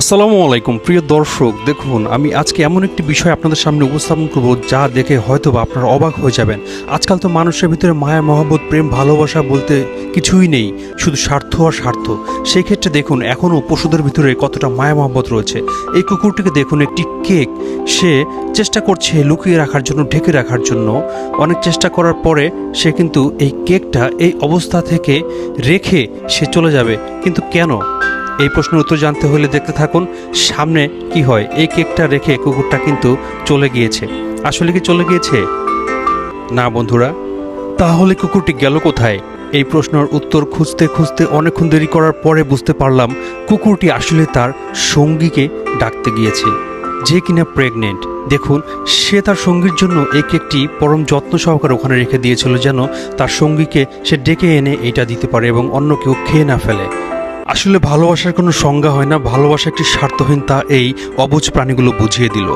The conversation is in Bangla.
আসসালামু আলাইকুম প্রিয় দর্শক, দেখুন আমি আজকে এমন একটি বিষয় আপনাদের সামনে উপস্থাপন করব যা দেখে হয়তোবা আপনারা অবাক হয়ে যাবেন। আজকাল তো মানুষের ভিতরে মায়া, মহব্বত, প্রেম, ভালোবাসা বলতে কিছুই নেই, শুধু স্বার্থ আর স্বার্থ। সেই ক্ষেত্রে দেখুন এখনও পশুদের ভিতরে কতটা মায়া, মহব্বত রয়েছে। এই কুকুরটিকে দেখুন, একটি কেক সে চেষ্টা করছে লুকিয়ে রাখার জন্য, ঢেকে রাখার জন্য। অনেক চেষ্টা করার পরে সে কিন্তু এই কেকটা এই অবস্থা থেকে রেখে সে চলে যাবে, কিন্তু কেন? এই প্রশ্নের উত্তর জানতে হলে দেখতে থাকুন সামনে কি হয়। এই কেকটা রেখে কুকুরটা কিন্তু চলে গিয়েছে। আসলে কি চলে গিয়েছে? না বন্ধুরা। তাহলে কুকুরটি গেল কোথায়? এই প্রশ্নের উত্তর খুঁজতে খুঁজতে অনেকক্ষণ দেরি করার পরে বুঝতে পারলাম কুকুরটি আসলে তার সঙ্গীকে ডাকতে গিয়েছে, যে কিনা প্রেগনেন্ট। দেখুন, সে তার সঙ্গীর জন্য এই কেকটি পরম যত্ন সহকারে ওখানে রেখে দিয়েছিল, যেন তার সঙ্গীকে সে ডেকে এনে এটা দিতে পারে এবং অন্য কেউ খেয়ে না ফেলে। আসলে ভালোবাসার কোনো সংজ্ঞা হয় না, ভালোবাসা একটি স্বার্থহীন, তা এই অবুঝ প্রাণীগুলো বুঝিয়ে দিল।